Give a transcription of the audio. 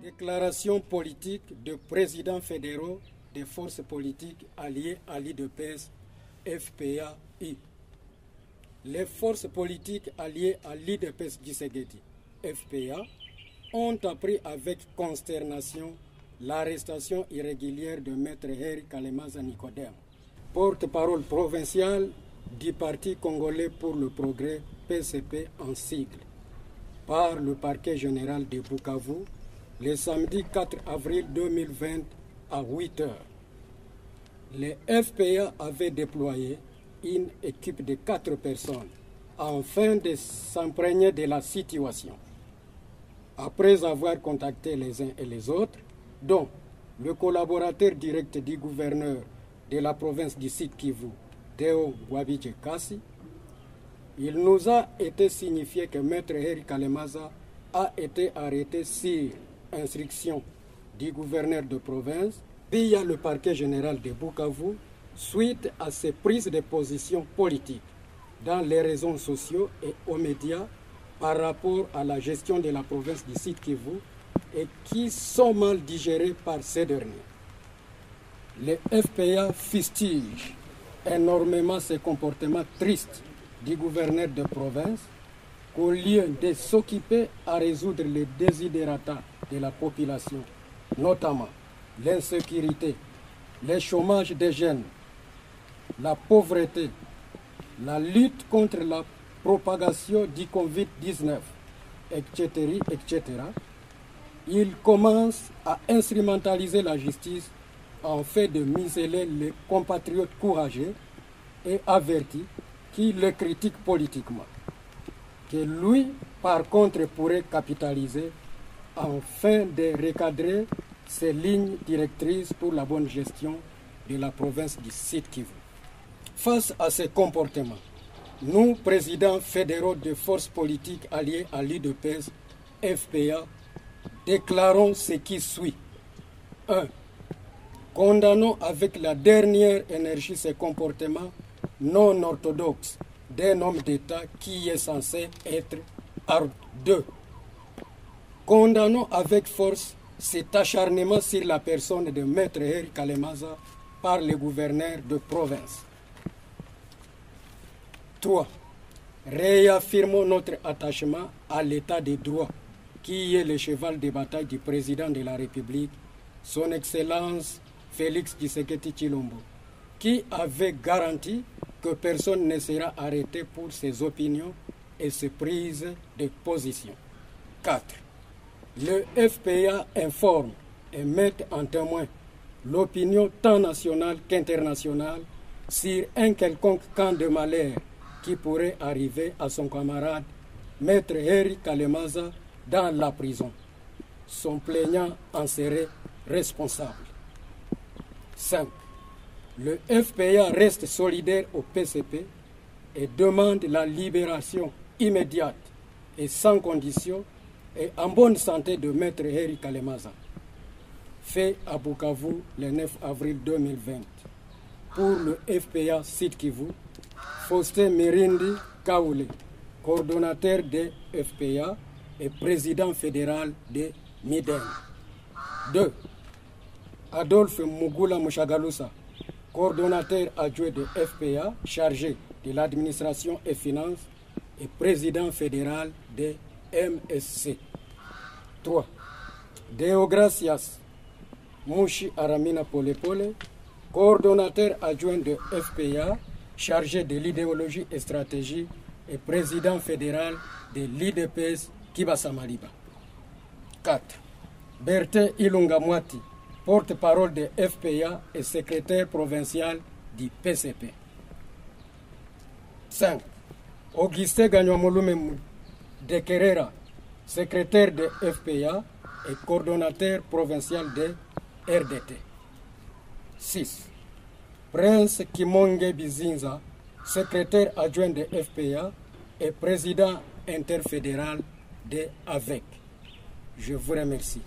Déclaration politique de présidents fédéraux des forces politiques alliées à l'IDPS FPA-I. Les forces politiques alliées à l'IDPS Tshisekedi FPA ont appris avec consternation l'arrestation irrégulière de Maître Heri Kalemaza Nicodème, porte-parole provincial du Parti congolais pour le progrès PCP en sigle, par le parquet général de Bukavu le samedi 4 avril 2020 à 8 heures. Les FPA avaient déployé une équipe de 4 personnes afin de s'imprégner de la situation. Après avoir contacté les uns et les autres, dont le collaborateur direct du gouverneur de la province du Sud Kivu, Deo Gwabidje Kasi, il nous a été signifié que Maître Heri Kalemaza a été arrêté sur instruction du gouverneur de province via le parquet général de Bukavu suite à ses prises de position politiques dans les réseaux sociaux et aux médias par rapport à la gestion de la province du Sud Kivu et qui sont mal digérées par ces derniers. Les FPA fustigent énormément ces comportements tristes du gouverneur de province qu'au lieu de s'occuper à résoudre les desiderata de la population, notamment l'insécurité, le chômage des jeunes, la pauvreté, la lutte contre la propagation du Covid-19, etc., il commence à instrumentaliser la justice en fait de museler les compatriotes courageux et avertis qui le critiquent politiquement, que lui, par contre, pourrait capitaliser afin de recadrer ces lignes directrices pour la bonne gestion de la province du Sud Kivu. Face à ces comportements, nous, présidents fédéraux de forces politiques alliées à l'IDPS FPA, déclarons ce qui suit. 1. Condamnons avec la dernière énergie ces comportements non orthodoxes d'un homme d'État qui est censé être arme. 2. Condamnons avec force cet acharnement sur la personne de Maître Heri Kalemaza par le gouverneur de province. 3. Réaffirmons notre attachement à l'état de droit, qui est le cheval de bataille du président de la République, son Excellence Félix Tshisekedi Tshilombo, qui avait garanti que personne ne sera arrêté pour ses opinions et ses prises de position. 4. Le FPA informe et met en témoin l'opinion tant nationale qu'internationale sur un quelconque camp de malheur qui pourrait arriver à son camarade Maître Heri Kalemaza dans la prison. Son plaignant en serait responsable. 5. Le FPA reste solidaire au PCP et demande la libération immédiate et sans condition et en bonne santé de Maître Heri Kalemaza. Fait à Bukavu le 9 avril 2020. Pour le FPA Sud Kivu, Faustin Mirindi Kaoulé, coordonnateur de FPA et président fédéral de MIDEN. 2. Adolphe Mugula Mushagalusa, coordonnateur adjoint de FPA, chargé de l'administration et finances et président fédéral de MSC. 3. Deogracias Mouchi Aramina Polepole, coordonnateur adjoint de FPA, chargé de l'idéologie et stratégie et président fédéral de l'IDPS Kibasa Maliba. 4. Bertin Ilunga Mwati, porte-parole de FPA et secrétaire provincial du PCP. 5. Augustin Gagnon-Molume de Kerera, secrétaire de FPA et coordonnateur provincial de RDT. 6. Prince Kimonge Bizinza, secrétaire adjoint de FPA et président interfédéral de AVEC. Je vous remercie.